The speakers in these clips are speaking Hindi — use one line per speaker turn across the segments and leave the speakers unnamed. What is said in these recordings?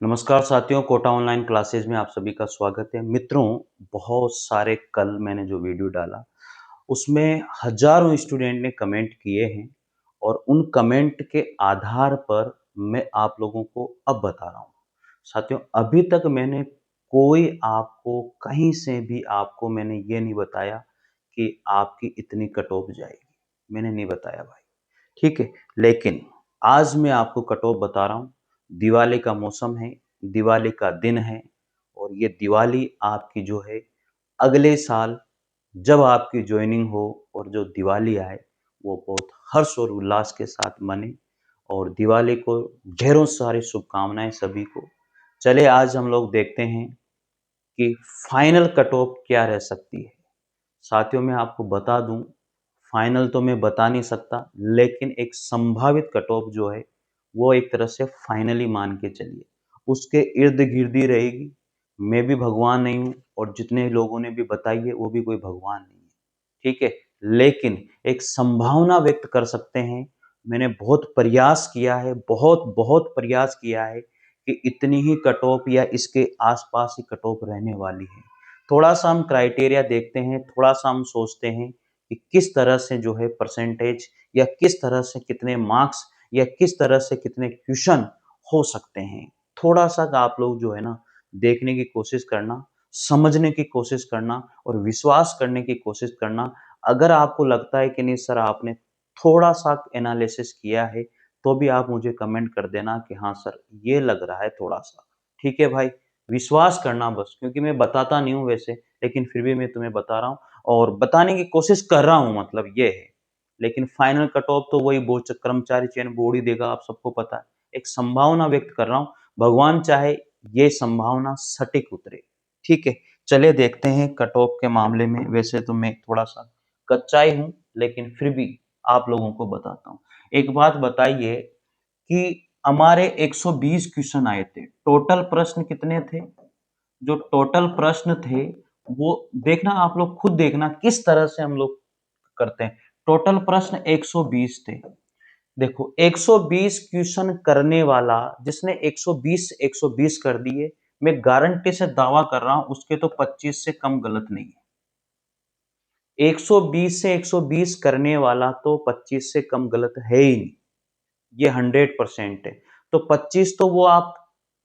नमस्कार साथियों, कोटा ऑनलाइन क्लासेस में आप सभी का स्वागत है। मित्रों, बहुत सारे कल मैंने जो वीडियो डाला, उसमें हज़ारों स्टूडेंट ने कमेंट किए हैं और उन कमेंट के आधार पर मैं आप लोगों को अब बता रहा हूँ। साथियों, अभी तक मैंने कोई आपको कहीं से भी आपको मैंने ये नहीं बताया कि आपकी इतनी कट ऑफ जाएगी, मैंने नहीं बताया भाई, ठीक है? लेकिन आज मैं आपको कट ऑफ बता रहा हूँ। दिवाली का मौसम है, दिवाली का दिन है और ये दिवाली आपकी जो है अगले साल जब आपकी जॉइनिंग हो और जो दिवाली आए वो बहुत हर्ष और उल्लास के साथ मने और दिवाली को ढेरों सारी शुभकामनाएं सभी को। चले आज हम लोग देखते हैं कि फाइनल कट ऑफ क्या रह सकती है। साथियों, मैं आपको बता दूं, फाइनल तो मैं बता नहीं सकता, लेकिन एक संभावित कट ऑफ जो है वो एक तरह से फाइनली मान के चलिए, उसके इर्द गिर्द ही रहेगी। मैं भी भगवान नहीं हूँ और जितने लोगों ने भी बताई है वो भी कोई भगवान नहीं है, ठीक है? लेकिन एक संभावना व्यक्त कर सकते हैं। मैंने बहुत प्रयास किया है, बहुत बहुत प्रयास किया है कि इतनी ही कट ऑफ या इसके आसपास ही कट ऑफ रहने वाली है। थोड़ा सा हम क्राइटेरिया देखते हैं, थोड़ा सा हम सोचते हैं कि किस तरह से जो है परसेंटेज या किस तरह से कितने मार्क्स या किस तरह से कितने क्वेश्चन हो सकते हैं। थोड़ा सा आप लोग जो है ना देखने की कोशिश करना, समझने की कोशिश करना और विश्वास करने की कोशिश करना। अगर आपको लगता है कि नहीं सर आपने थोड़ा सा एनालिसिस किया है, तो भी आप मुझे कमेंट कर देना कि हाँ सर ये लग रहा है थोड़ा सा। ठीक है भाई, विश्वास करना बस, क्योंकि मैं बताता नहीं हूँ वैसे, लेकिन फिर भी मैं तुम्हें बता रहा हूँ और बताने की कोशिश कर रहा हूँ, मतलब ये है। लेकिन फाइनल कट ऑफ तो वही बोर्ड कर्मचारी चयन बोर्ड ही देगा, आप सबको पता है। एक संभावना व्यक्त कर रहा हूँ, भगवान चाहे ये संभावना सटीक उतरे। ठीक है, चले देखते हैं कट ऑफ के मामले में। वैसे तो मैं थोड़ा सा कच्चा ही हूँ, लेकिन फिर भी आप लोगों को बताता हूँ। एक बात बताइए कि हमारे 120 क्वेश्चन आए थे, टोटल प्रश्न कितने थे? जो टोटल प्रश्न थे वो देखना, आप लोग खुद देखना किस तरह से हम लोग करते हैं। टोटल प्रश्न 120 थे। देखो, 120 क्वेश्चन करने वाला जिसने 120 से 120 कर दिए, मैं गारंटी से दावा कर रहा हूं उसके तो 25 से कम गलत नहीं है। 120 से 120 करने वाला तो 25 से कम गलत है ही नहीं, ये 100% है। तो 25 तो वो आप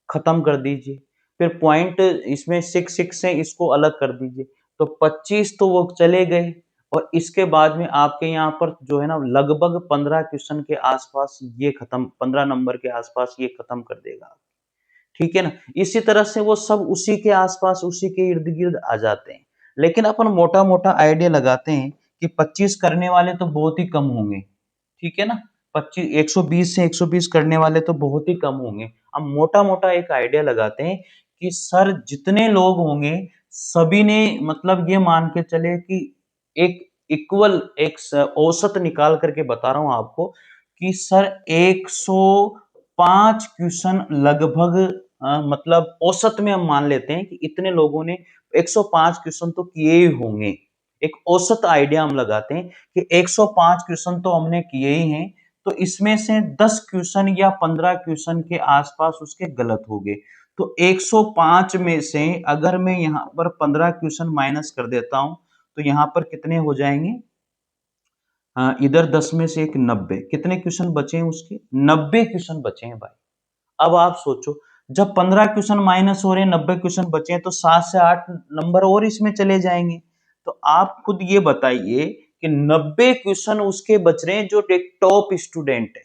खत्म कर दीजिए, फिर पॉइंट इसमें 6 से इसको अलग कर दीजिए, तो 25 तो वो चले गए। और इसके बाद में आपके यहाँ पर जो है ना लगभग 15 क्वेश्चन के आसपास ये खत्म, 15 नंबर के आसपास ये खत्म कर देगा। ठीक है ना? इसी तरह से वो सब उसी के आसपास उसी के इर्द गिर्द आ जाते हैं। लेकिन अपन मोटा मोटा आइडिया लगाते हैं कि 25 करने वाले तो बहुत ही कम होंगे। ठीक है ना? 25 120 से 120 करने वाले तो बहुत ही कम होंगे। हम मोटा-मोटा एक आइडिया लगाते हैं कि सर जितने लोग होंगे सभी ने, मतलब ये मान के चले कि एक इक्वल एक औसत निकाल करके बता रहा हूं आपको कि सर 105 क्वेश्चन लगभग, मतलब औसत में हम मान लेते हैं कि इतने लोगों ने 105 क्वेश्चन तो किए ही होंगे। एक औसत आइडिया हम लगाते हैं कि 105 क्वेश्चन तो हमने किए ही हैं, तो इसमें से 10 क्वेश्चन या 15 क्वेश्चन के आसपास उसके गलत हो गए। तो 105 में से अगर मैं यहाँ पर 15 क्वेश्चन माइनस कर देता हूं, तो यहाँ पर कितने हो जाएंगे? इधर 10 में से एक 90, कितने क्वेश्चन बचे हैं उसके? 90 क्वेश्चन बचे हैं भाई। अब आप सोचो, जब 15 क्वेश्चन माइनस हो रहे हैं, 90 क्वेश्चन बचे हैं, तो 7 से 8 नंबर और इसमें चले जाएंगे। तो आप खुद ये बताइए कि 90 क्वेश्चन उसके बच रहे हैं जो एक टॉप स्टूडेंट है।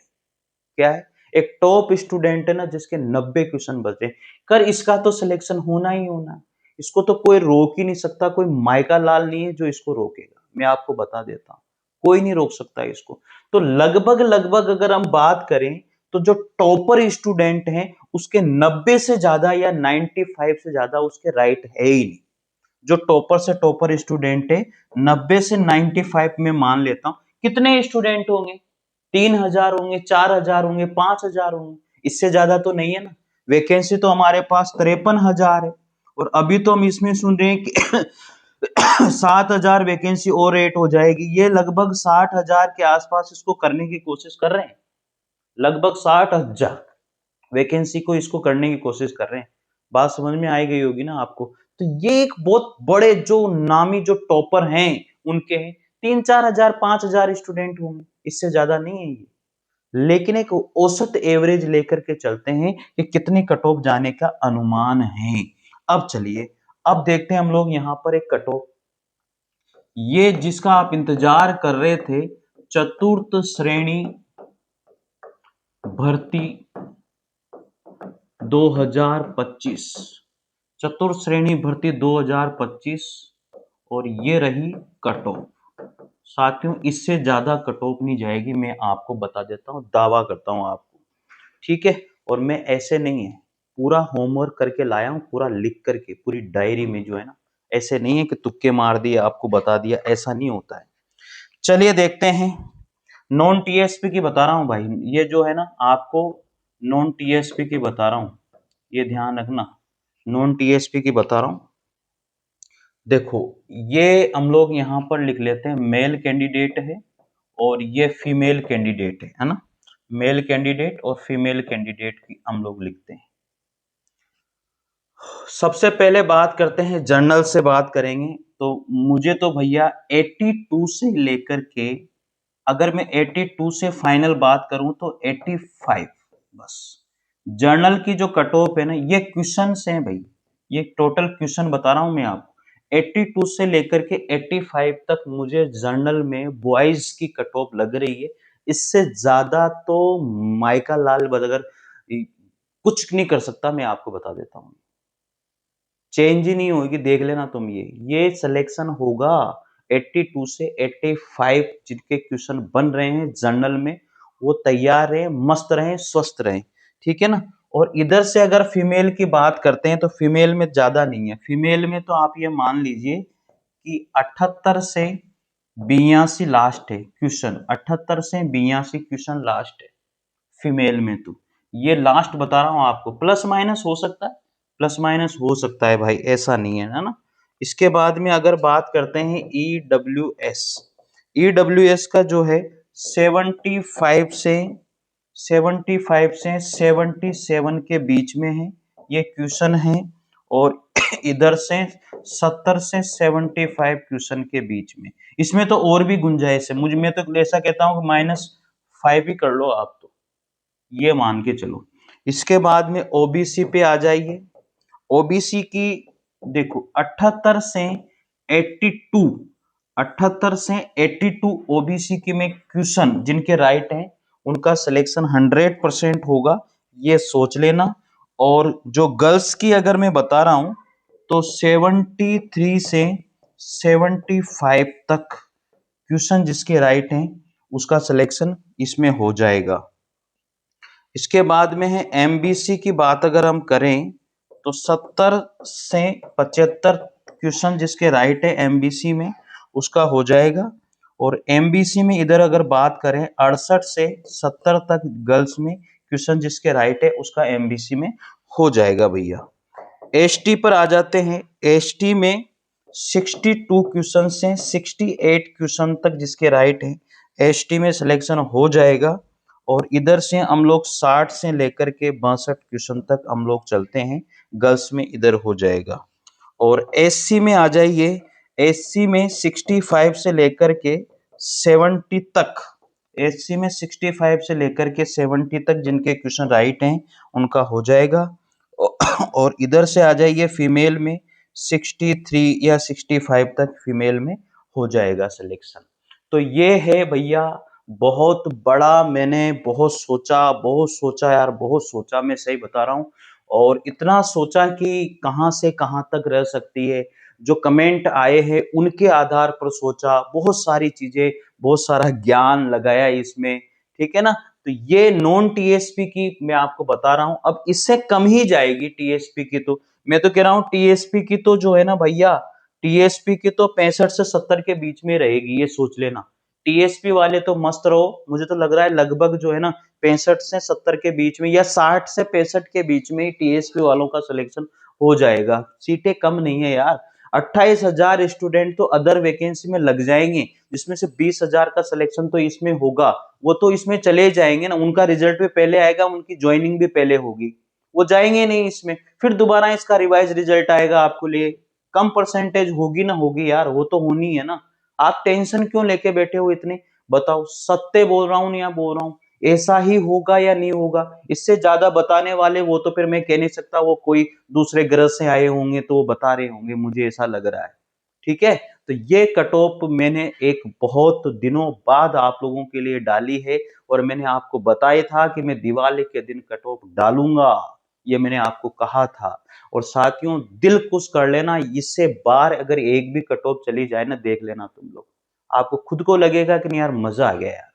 क्या है? एक टॉप स्टूडेंट है ना, जिसके 90 क्वेश्चन बचे। कर इसका तो सिलेक्शन होना ही होना है। इसको तो कोई रोक ही नहीं सकता, कोई माइका लाल नहीं है जो इसको रोकेगा। मैं आपको बता देता हूं, कोई नहीं रोक सकता इसको। तो लगभग लगभग अगर हम बात करें तो जो टॉपर स्टूडेंट हैं उसके 90 से ज्यादा या 95 से ज्यादा उसके राइट है ही नहीं। जो टॉपर से टॉपर स्टूडेंट है 90 से 95 में मान लेता हूं, कितने स्टूडेंट होंगे? 3000 होंगे, 4000 होंगे, 5000 होंगे, इससे ज्यादा तो नहीं है ना। वैकेंसी तो हमारे पास 53,000 है और अभी तो हम इसमें सुन रहे हैं कि 7,000 वैकेंसी और ऐड हो जाएगी। ये लगभग 60,000 के आसपास इसको करने की कोशिश कर रहे हैं, लगभग 60,000। वैकेंसी को इसको करने की कोशिश कर रहे हैं। बात समझ में आई गई होगी ना आपको। तो ये एक बहुत बड़े जो नामी जो टॉपर हैं उनके हैं, 3-4 हजार 5 हजार स्टूडेंट होंगे, इससे ज्यादा नहीं है ये। लेकिन एक औसत एवरेज लेकर के चलते हैं कि कितनी कट ऑफ जाने का अनुमान है। अब चलिए, अब देखते हैं हम लोग यहाँ पर एक कट ऑफ, ये जिसका आप इंतजार कर रहे थे, चतुर्थ श्रेणी भर्ती 2025, चतुर्थ श्रेणी भर्ती 2025, और ये रही कट ऑफ। साथियों, इससे ज्यादा कट ऑफ नहीं जाएगी, मैं आपको बता देता हूँ, दावा करता हूँ आपको, ठीक है। और मैं ऐसे नहीं है, पूरा होमवर्क करके लाया हूँ, पूरा लिख करके पूरी डायरी में जो है ना, ऐसे नहीं है कि तुक्के मार दिए आपको बता दिया, ऐसा नहीं होता है। चलिए देखते हैं, नॉन टीएसपी की बता रहा हूँ भाई, ये जो है ना आपको नॉन टीएसपी की बता रहा हूँ, ये ध्यान रखना, नॉन टीएसपी की बता रहा हूँ। देखो, ये हम लोग यहाँ पर लिख लेते हैं, मेल कैंडिडेट है और ये फीमेल कैंडिडेट है ना, मेल कैंडिडेट और फीमेल कैंडिडेट की हम लोग लिखते हैं। सबसे पहले बात करते हैं, जर्नल से बात करेंगे, तो मुझे तो भैया 82 से लेकर के, अगर मैं 82 से फाइनल बात करूं तो 85 बस। जर्नल की जो कट ऑफ है ना, ये क्वेश्चन हैं भाई, ये टोटल क्वेश्चन बता रहा हूं मैं आपको, 82 से लेकर के 85 तक मुझे जर्नल में बॉयज की कट ऑफ लग रही है। इससे ज्यादा तो माइका लाल बदगर कुछ नहीं कर सकता, मैं आपको बता देता हूँ, चेंज ही नहीं होगी, देख लेना तुम, ये सिलेक्शन होगा 82 से 85, जिनके क्वेश्चन बन रहे हैं जर्नल में, वो तैयार रहे, मस्त रहे, स्वस्थ रहे, ठीक है ना। और इधर से अगर फीमेल की बात करते हैं तो फीमेल में ज्यादा नहीं है, फीमेल में तो आप ये मान लीजिए कि 78 से 82 लास्ट है क्वेश्चन, 78 से 82 क्वेश्चन लास्ट है फीमेल में, तो ये लास्ट बता रहा हूं आपको, प्लस माइनस हो सकता है, प्लस माइनस हो सकता है भाई, ऐसा नहीं है ना। इसके बाद में अगर बात करते हैं ईडब्ल्यूएस, ईडब्ल्यूएस का जो है 75 से 77 के बीच में है ये क्वेश्चन है, और इधर से 70 से 75 क्वेश्चन के बीच में, इसमें तो और भी गुंजाइश है, मुझ में तो ऐसा कहता हूं कि -5 ही कर लो आप, तो ये मान के चलो। इसके बाद में ओबीसी पे आ जाइए, ओबीसी की देखो 78 से 82, 78 से 82 ओबीसी की में क्वेश्चन जिनके राइट हैं उनका सिलेक्शन 100% होगा, ये सोच लेना। और जो गर्ल्स की अगर मैं बता रहा हूं तो 73 से 75 तक क्वेश्चन जिसके राइट हैं उसका सिलेक्शन इसमें हो जाएगा। इसके बाद में है एमबीसी की बात अगर हम करें तो 70 से 75 क्वेश्चन जिसके राइट है एमबीसी में उसका हो जाएगा। और एमबीसी में इधर अगर बात करें 68 से 70 तक गर्ल्स में क्वेश्चन जिसके राइट है उसका एमबीसी में हो जाएगा भैया। एसटी पर आ जाते हैं, एसटी में 62 क्वेश्चन से 68 क्वेश्चन तक जिसके राइट है एसटी में सिलेक्शन हो जाएगा। और इधर से हम लोग 60 से लेकर के 62 क्वेश्चन तक हम लोग चलते हैं, गर्ल्स में इधर हो जाएगा। और एससी में आ जाइए, एससी में 65 से लेकर के 70 तक, एससी में 65 से लेकर के 70 तक जिनके क्वेश्चन राइट हैं उनका हो जाएगा। और इधर से आ जाइए फीमेल में 63 या 65 तक फीमेल में हो जाएगा सिलेक्शन। तो ये है भैया, बहुत बड़ा, मैंने बहुत सोचा यार, बहुत सोचा, मैं सही बता रहा हूँ। और इतना सोचा कि कहाँ से कहाँ तक रह सकती है, जो कमेंट आए हैं उनके आधार पर सोचा, बहुत सारी चीजें, बहुत सारा ज्ञान लगाया इसमें, ठीक है ना। तो ये नॉन टीएसपी की मैं आपको बता रहा हूं, अब इससे कम ही जाएगी टीएसपी की, तो मैं तो कह रहा हूं टीएसपी की तो जो है ना भैया, टीएसपी की तो 65 से 70 के बीच में रहेगी, ये सोच लेना। टीएसपी वाले तो मस्त रहो, मुझे तो लग रहा है लगभग जो है ना 65 से 70 के बीच में या 60 से 65 के बीच में ही टीएसपी वालों का सिलेक्शन हो जाएगा, सीटें कम नहीं है यार। 28,000 स्टूडेंट तो अदर वैकेंसी में लग जाएंगे, जिसमें से 20,000 का सिलेक्शन तो इसमें होगा, वो तो इसमें चले जाएंगे ना, उनका रिजल्ट भी पहले आएगा, उनकी ज्वाइनिंग भी पहले होगी, वो जाएंगे नहीं इसमें, फिर दोबारा इसका रिवाइज रिजल्ट आएगा आपको लिए, कम परसेंटेज होगी ना होगी यार, वो तो होनी है ना। आप टेंशन क्यों लेके बैठे हो इतनी? बताओ, सत्य बोल रहा हूं या बोल रहा हूं, ऐसा ही होगा या नहीं होगा? इससे ज्यादा बताने वाले वो तो फिर मैं कह नहीं सकता, वो कोई दूसरे ग्रह से आए होंगे तो वो बता रहे होंगे, मुझे ऐसा लग रहा है। ठीक है, तो ये कट ऑफ मैंने एक बहुत दिनों बाद आप लोगों के लिए डाली है, और मैंने आपको बताया था कि मैं दिवाली के दिन कट ऑफ डालूंगा, ये मैंने आपको कहा था। और साथियों, दिल खुश कर लेना, इससे बार अगर एक भी कट ऑफ चली जाए ना, देख लेना तुम लोग, आपको खुद को लगेगा कि नहीं यार, मजा आ गया यार।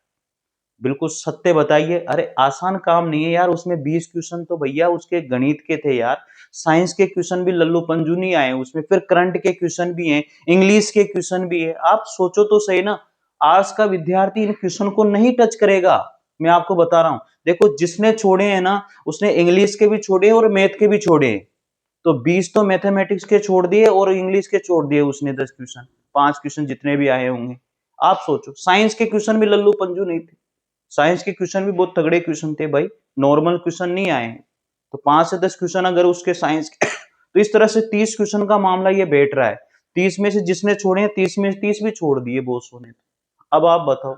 बिल्कुल सत्य बताइए, अरे आसान काम नहीं है यार, उसमें 20 क्वेश्चन तो भैया उसके गणित के थे यार, साइंस के क्वेश्चन भी लल्लू पंजू नहीं आए उसमें, फिर करंट के क्वेश्चन भी हैं, इंग्लिश के क्वेश्चन भी है, आप सोचो तो सही ना। आर्ट्स का विद्यार्थी इन क्वेश्चन को नहीं टच करेगा, मैं आपको बता रहा हूं। देखो, जिसने छोड़े हैं ना, उसने इंग्लिश के भी छोड़े और मैथ के भी छोड़े, तो 20 तो मैथमेटिक्स के छोड़ दिए और इंग्लिश के छोड़ दिए उसने, 10 क्वेश्चन, 5 क्वेश्चन जितने भी आए होंगे। आप सोचो, साइंस के क्वेश्चन भी लल्लू पंजू नहीं थे, साइंस के क्वेश्चन भी बहुत तगड़े क्वेश्चन थे भाई, नॉर्मल क्वेश्चन नहीं आए। तो 5 से 10 क्वेश्चन अगर उसके साइंस के तो इस तरह से 30 क्वेश्चन का मामला ये बैठ रहा है। 30 में से जिसने छोड़े हैं, 30 में से 30 भी छोड़ दिए बोसों ने। अब आप बताओ,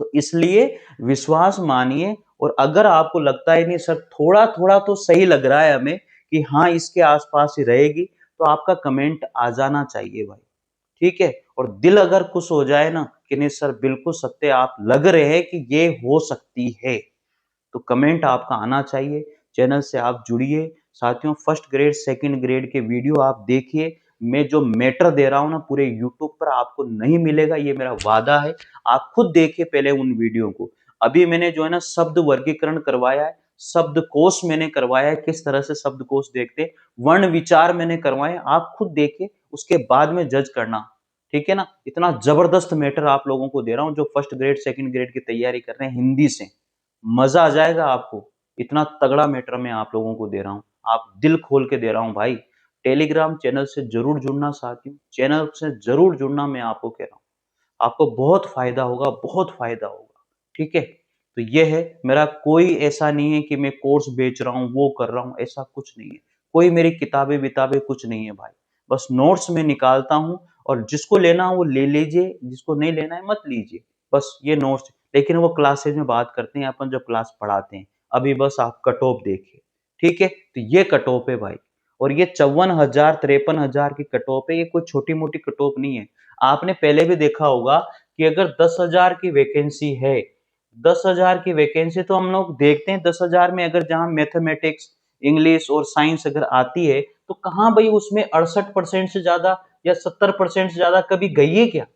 तो इसलिए विश्वास मानिए, और अगर आपको लगता है नहीं सर, थोड़ा थोड़ा तो सही लग रहा है हमें कि हाँ इसके आसपास ही रहेगी, तो आपका कमेंट आ जाना चाहिए भाई। ठीक है, और दिल अगर खुश हो जाए ना कि नहीं सर बिल्कुल सत्य आप लग रहे हैं कि ये हो सकती है, तो कमेंट आपका आना चाहिए। चैनल से आप जुड़िए साथियों, फर्स्ट ग्रेड सेकंड ग्रेड के वीडियो आप देखिए, मैं जो मैटर दे रहा हूं ना पूरे यूट्यूब पर आपको नहीं मिलेगा, ये मेरा वादा है। आप खुद देखिए पहले उन वीडियो को। अभी मैंने जो है ना शब्द वर्गीकरण करवाया है, शब्द कोश मैंने करवाया है, किस तरह से शब्द कोश देखते, वर्ण विचार मैंने करवाए, आप खुद देखिए, उसके बाद में जज करना। ठीक है ना, इतना जबरदस्त मैटर आप लोगों को दे रहा हूं, जो फर्स्ट ग्रेड सेकंड ग्रेड की तैयारी कर रहे हैं हिंदी से, मजा आ जाएगा आपको। इतना तगड़ा मैटर मैं आप लोगों को दे रहा हूँ, आप दिल खोल के दे रहा हूँ भाई। टेलीग्राम चैनल से जरूर जुड़ना साथियों, चैनल से जरूर जुड़ना, मैं आपको कह रहा हूँ, आपको बहुत फायदा होगा, बहुत फायदा होगा। ठीक है, तो ये है मेरा, कोई ऐसा नहीं है कि मैं कोर्स बेच रहा हूँ, वो कर रहा हूँ, ऐसा कुछ नहीं है। कोई मेरी किताबें विताबें कुछ नहीं है भाई, बस नोट्स में निकालता हूँ, और जिसको लेना हो वो ले लीजिए, जिसको नहीं लेना है मत लीजिए, बस ये नोट्स। लेकिन वो क्लासेज में बात करते हैं अपन, जब क्लास पढ़ाते हैं। अभी बस आप कट ऑफ देखिए। ठीक है, तो ये कट ऑफ है भाई, और ये 54,000 53,000 की कट ऑफ है, ये कोई छोटी मोटी कट ऑफ नहीं है। आपने पहले भी देखा होगा कि अगर 10,000 की वैकेंसी है, 10,000 की वैकेंसी, तो हम लोग देखते हैं 10,000 में अगर जहां मैथमेटिक्स, इंग्लिश और साइंस अगर आती है, तो कहां भाई उसमें 68% से ज्यादा या 70% से ज्यादा कभी गई है क्या?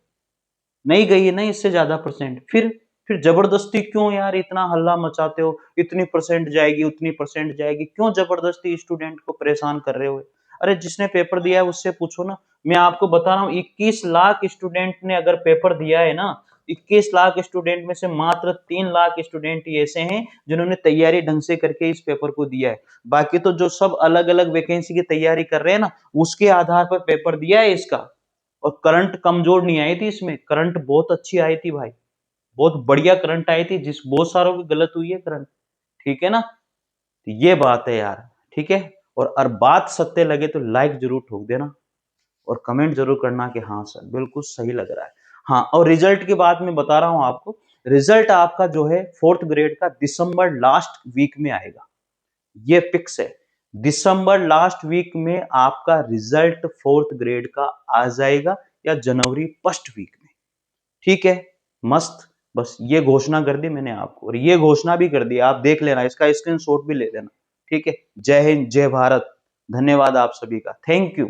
नहीं गई है ना इससे ज्यादा परसेंट। फिर जबरदस्ती क्यों यार इतना हल्ला मचाते हो, इतनी परसेंट जाएगी उतनी परसेंट जाएगी, क्यों जबरदस्ती स्टूडेंट को परेशान कर रहे हो? अरे जिसने पेपर दिया है उससे पूछो ना। मैं आपको बता रहा हूँ, 21 लाख स्टूडेंट ने अगर पेपर दिया है ना, 21 लाख स्टूडेंट में से मात्र 3 लाख स्टूडेंट ही ऐसे हैं जिन्होंने तैयारी ढंग से करके इस पेपर को दिया है। बाकी तो जो सब अलग अलग वैकेंसी की तैयारी कर रहे हैं ना, उसके आधार पर पेपर दिया है इसका। और करंट कमजोर नहीं आई थी इसमें, करंट बहुत अच्छी आई थी भाई, बहुत बढ़िया करंट आई थी, जिस बहुत सारों की गलत हुई है करंट। ठीक है ना, तो ये बात है यार। ठीक है, और बात सत्य लगे तो लाइक जरूर ठोक देना, और कमेंट जरूर करना कि हाँ सर बिल्कुल सही लग रहा है। हाँ, और रिजल्ट की बात मैं बता रहा हूं आपको, रिजल्ट आपका जो है फोर्थ ग्रेड का दिसंबर लास्ट वीक में आएगा, ये फिक्स है। दिसंबर लास्ट वीक में आपका रिजल्ट फोर्थ ग्रेड का आ जाएगा, या जनवरी फर्स्ट वीक में। ठीक है, मस्त। बस ये घोषणा कर दी मैंने आपको, और ये घोषणा भी कर दी, आप देख लेना, इसका स्क्रीनशॉट भी ले लेना। ठीक है, जय हिंद जय भारत, धन्यवाद आप सभी का, थैंक यू।